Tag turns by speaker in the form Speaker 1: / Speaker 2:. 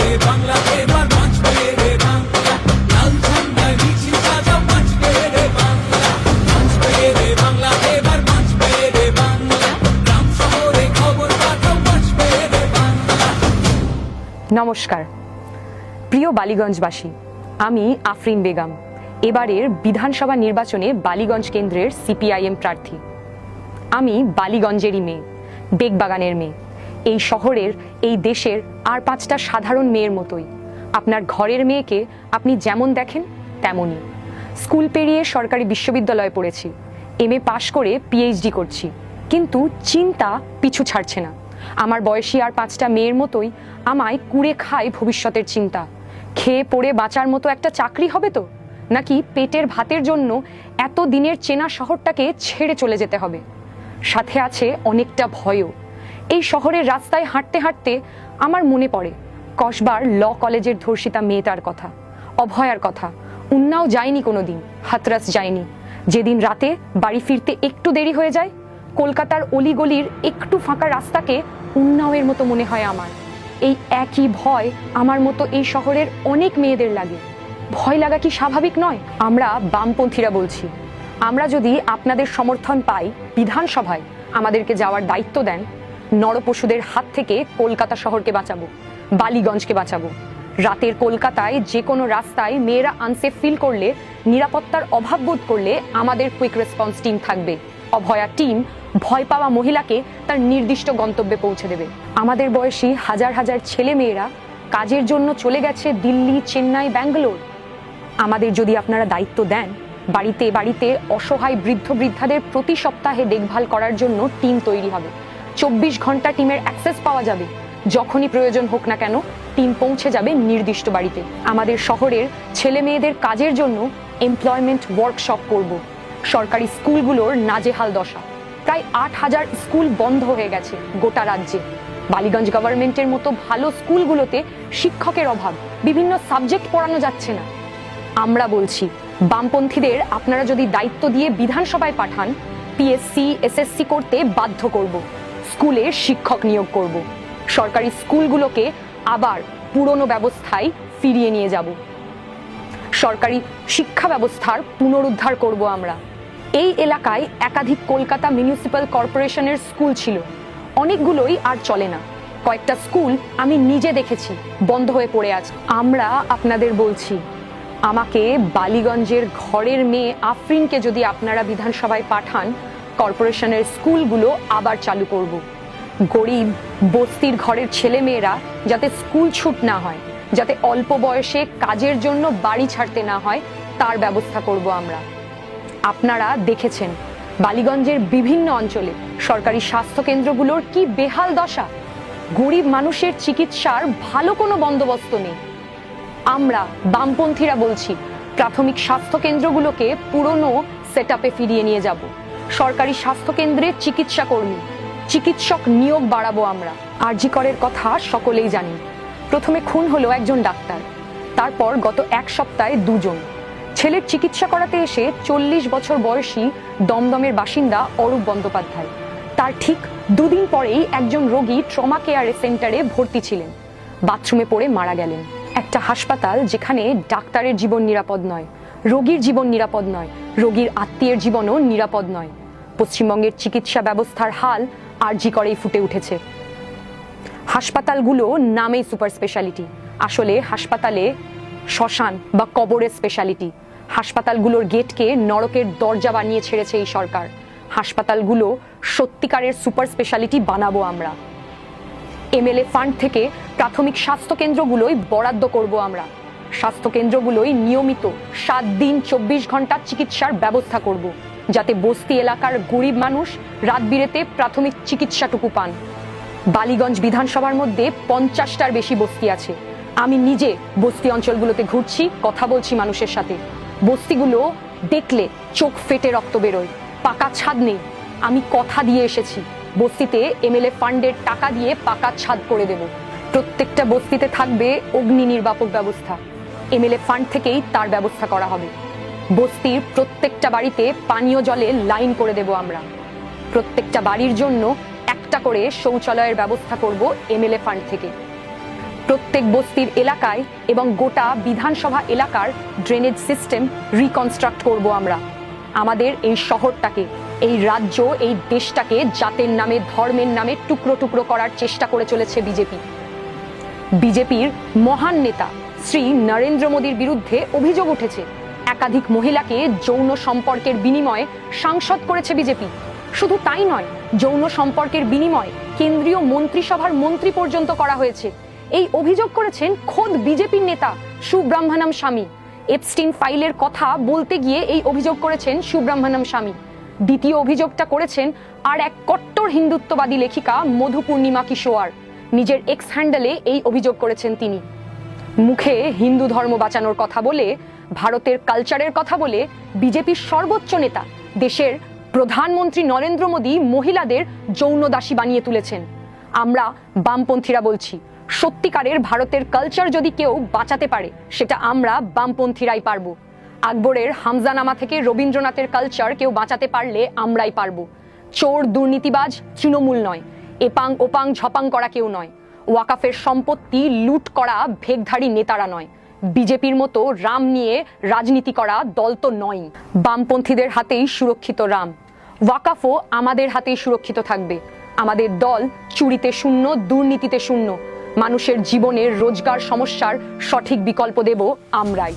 Speaker 1: রে বাংলা, এবার বাঁচবে রে বাংলা। লাল ঝান্ডায় মিছিল সাজাও, বাঁচবে রে বাংলা, বাঁচবে রে বাংলা, এবার বাঁচবে রে বাংলা। গ্রাম শহরে খবর পাঠাও, বাঁচবে রে বাংলা।
Speaker 2: নমস্কার প্রিয় বালিগঞ্জবাসী, আমি আফরিন বেগম, এবারের বিধানসভা নির্বাচনে বালিগঞ্জ কেন্দ্রের সিপিআইএম প্রার্থী। আমি বালিগঞ্জেরই মেয়ে, বেগবাগানের মেয়ে। এই শহরের, এই দেশের আর 5টা সাধারণ মেয়ের মতোই। আপনার ঘরের মেয়েকে আপনি যেমন দেখেন তেমনই। স্কুল পেরিয়ে সরকারি বিশ্ববিদ্যালয়ে পড়েছি, MA পাশ করে PhD করছি, কিন্তু চিন্তা পিছু ছাড়ছে না। আমার বয়সী আর 5টা মেয়ের মতোই আমায় কুড়ে খায় ভবিষ্যতের চিন্তা। খেয়ে পড়ে বাঁচার মতো একটা চাকরি হবে তো, নাকি পেটের ভাতের জন্য এত দিনের চেনা শহরটাকে ছেড়ে চলে যেতে হবে? সাথে আছে অনেকটা ভয়ও। এই শহরের রাস্তায় হাঁটতে হাঁটতে আমার মনে পড়ে কসবার ল কলেজের ধর্ষিতা মেয়েটার কথা, অভয়ার কথা। উন্নাও যায়নি কোনোদিন, হাতরাস যায়নি। যেদিন রাতে বাড়ি ফিরতে একটু দেরি হয়ে যায়, কলকাতার অলিগলির একটু ফাঁকা রাস্তাকে উন্নাওয়ের মতো মনে হয় আমার। এই একই ভয় আমার মতো এই শহরের অনেক মেয়েদের লাগে। ভয় লাগা কি স্বাভাবিক নয়? আমরা বামপন্থীরা বলছি, আমরা যদি আপনাদের সমর্থন পাই, বিধানসভায় আমাদেরকে যাওয়ার দায়িত্ব দেন, নরপশুদের হাত থেকে কলকাতা শহরকে বাঁচাবো, বালিগঞ্জকে বাঁচাবো। রাতের কলকাতায় যে কোনো রাস্তায় মেয়েরা আনসেফ ফিল করলে, নিরাপত্তার অভাব বোধ করলে আমাদের কুইক রেসপন্স টিম থাকবে। অভয়া টিম ভয় পাওয়া মহিলাকে তার নির্দিষ্ট গন্তব্যে পৌঁছে দেবে। আমাদের বয়সী হাজার হাজার ছেলে মেয়েরা কাজের জন্য চলে গেছে দিল্লি, চেন্নাই, ব্যাঙ্গালোর। আমাদের যদি আপনারা দায়িত্ব দেন, বাড়িতে বাড়িতে অসহায় বৃদ্ধ বৃদ্ধাদের প্রতি সপ্তাহে দেখভাল করার জন্য টিম তৈরি হবে। 24 ঘন্টা টিমের অ্যাক্সেস পাওয়া যাবে। যখনই প্রয়োজন হোক না কেন, টিম পৌঁছে যাবে নির্দিষ্ট বাড়িতে। আমাদের শহরের ছেলে মেয়েদের কাজের জন্য এমপ্লয়মেন্ট ওয়ার্কশপ করব। সরকারি স্কুলগুলোর নাজেহাল দশা, প্রায় 8000 স্কুল বন্ধ হয়ে গেছে গোটা রাজ্যে। বালিগঞ্জ গভর্নমেন্টের মতো ভালো স্কুলগুলোতে শিক্ষকের অভাব, বিভিন্ন সাবজেক্ট পড়ানো যাচ্ছে না। আমরা বলছি, বামপন্থীদের আপনারা যদি দায়িত্ব দিয়ে বিধানসভায় পাঠান, PSC SSC করতে বাধ্য করব, স্কুলে শিক্ষক নিয়োগ করব, সরকারি স্কুলগুলোকে আবার পুরনো ব্যবস্থায় ফিরিয়ে নিয়ে যাব, সরকারি শিক্ষা ব্যবস্থার পুনরুদ্ধার করব আমরা। এই এলাকায় একাধিক কলকাতা মিউনিসিপ্যাল কর্পোরেশনের স্কুল ছিল, অনেকগুলোই আর চলে না। কয়েকটা স্কুল আমি নিজে দেখেছি বন্ধ হয়ে পড়ে আছে। আমরা আপনাদের বলছি, আমাকে বালিগঞ্জের ঘরের মেয়ে আফরিনকে যদি আপনারা বিধানসভায় পাঠান, কর্পোরেশনের স্কুলগুলো আবার চালু করব। গরিব বস্তির ঘরের ছেলে মেয়েরা যাতে স্কুল ছুট না হয়, যাতে অল্প বয়সে কাজের জন্য বাড়ি ছাড়তে না হয়, তার ব্যবস্থা করব আমরা। আপনারা দেখেছেন বালিগঞ্জের বিভিন্ন অঞ্চলে সরকারি স্বাস্থ্য কেন্দ্রগুলোর কি বেহাল দশা। গরিব মানুষের চিকিৎসার ভালো কোনো বন্দোবস্ত নেই। আমরা বামপন্থীরা বলছি, প্রাথমিক স্বাস্থ্য কেন্দ্রগুলোকে পুরনো সেটআপে ফিরিয়ে নিয়ে যাব। সরকারি স্বাস্থ্য কেন্দ্রে চিকিৎসা কর্মী, চিকিৎসক নিয়োগ বাড়াবো আমরা। আরজি করের কথা সকলেই জানি। প্রথমে খুন হলো একজন ডাক্তার, তারপর গত 1 সপ্তাহে 2 জন। ছেলের চিকিৎসা করাতে এসে 40 বছর বয়সী দমদমের বাসিন্দা অরূপ বন্দ্যোপাধ্যায়, তার ঠিক 2 দিন পরেই একজন রোগী ট্রমা কেয়ার সেন্টারে ভর্তি ছিলেন, বাথরুমে পড়ে মারা গেলেন। একটা হাসপাতাল যেখানে ডাক্তারের জীবন নিরাপদ নয়, রোগীর জীবন নিরাপদ নয়, রোগীর আত্মীয়ের জীবনও নিরাপদ নয়। পশ্চিমবঙ্গের চিকিৎসা ব্যবস্থার হাল আরজি করেই ফুটে উঠেছে। হাসপাতালগুলো নামেই সুপার স্পেশালিটি, আসলে হাসপাতালে শ্মশান বা কবরের স্পেশালিটি। হাসপাতালগুলোর গেটকে নরকের দরজা বানিয়ে ছেড়েছে এই সরকার। হাসপাতালগুলো সত্যিকারের সুপার স্পেশালিটি বানাবো আমরা। MLA ফান্ড থেকে প্রাথমিক স্বাস্থ্য কেন্দ্রগুলোই বরাদ্দ করব আমরা। স্বাস্থ্য কেন্দ্রগুলোই নিয়মিত 7 দিন 24 ঘন্টা চিকিৎসার ব্যবস্থা করব, যাতে বস্তি এলাকার গরিব মানুষ রাত বিরেতে প্রাথমিক চিকিৎসাটুকু পান। বালিগঞ্জ বিধানসভার মধ্যে 50টার বেশি বস্তি আছে। আমি নিজে বস্তি অঞ্চলগুলোতে ঘুরছি, কথা বলছি মানুষের সাথে। বস্তিগুলো দেখলে চোখ ফেটে রক্ত বেরোয়। পাকা ছাদ নেই, আমি কথা দিয়ে এসেছি, বস্তিতে MLA ফান্ডের টাকা দিয়ে পাকা ছাদ করে দেব। প্রত্যেকটা বস্তিতে থাকবে অগ্নি নির্বাপক ব্যবস্থা, MLA ফান্ড থেকেই তার ব্যবস্থা করা হবে। বস্তির প্রত্যেকটা বাড়িতে পানীয় জলে লাইন করে দেব আমরা। প্রত্যেকটা বাড়ির জন্য একটা করে শৌচালয়ের ব্যবস্থা করব MLA ফান্ড থেকে। প্রত্যেক বস্তির এলাকায় এবং গোটা বিধানসভা এলাকার ড্রেনেজ সিস্টেম রিকনস্ট্রাক্ট করব আমরা। আমাদের এই শহরটাকে, এই রাজ্য, এই দেশটাকে জাতের নামে, ধর্মের নামে টুকরো টুকরো করার চেষ্টা করে চলেছে বিজেপি। বিজেপির মহান নেতা শ্রী নরেন্দ্র মোদীর বিরুদ্ধে অভিযোগ উঠেছে একাধিক মহিলাকে যৌন সম্পর্কের বিনিময়ে সাংসদ করেছে বিজেপি। শুধু তাই নয়, যৌন সম্পর্কের বিনিময়ে কেন্দ্রীয় মন্ত্রিসভার মন্ত্রী পর্যন্ত করা হয়েছে। এই অভিযোগ করেছেন খোদ বিজেপির নেতা সুব্রহ্মণ্যম স্বামী। এপস্টিন ফাইলের কথা বলতে গিয়ে এই অভিযোগ করেছেন সুব্রহ্মণ্যম স্বামী। দ্বিতীয় অভিযোগটা করেছেন আর এক কট্টর হিন্দুত্ববাদী লেখিকা মধু পূর্ণিমা কিশোর। নিজের এক্স হ্যান্ডেলে এই অভিযোগ করেছেন তিনি। মুখে হিন্দু ধর্ম বাঁচানোর কথা বলে, ভারতের কালচারের কথা বলে বিজেপির সর্বোচ্চ নেতা, দেশের প্রধানমন্ত্রী নরেন্দ্র মোদী মহিলাদের যৌন দাসী বানিয়ে তুলেছেন। আমরা বামপন্থীরা বলছি, সত্যিকারের ভারতের কালচার যদি কেউ বাঁচাতে পারে, সেটা আমরা বামপন্থীরাই পারবো। আকবরের হামজানামা থেকে রবীন্দ্রনাথের কালচার কেউ বাঁচাতে পারলে আমরাই পারবো। চোর, দুর্নীতিবাজ তৃণমূল নয়, এপাং ওপাং ঝপাং করা কেউ নয়, ওয়াকাফের সম্পত্তি লুট করা ভেগধারী নেতারা নয়, বিজেপির মতো রাম নিয়ে রাজনীতি করা দল তো নয়। বামপন্থীদের হাতেই সুরক্ষিত রাম, ওয়াকাফও আমাদের হাতেই সুরক্ষিত থাকবে। আমাদের দল চুরিতে শূন্য, দুর্নীতিতে শূন্য। মানুষের জীবনের রোজগার সমস্যার সঠিক বিকল্প দেব আমরাই।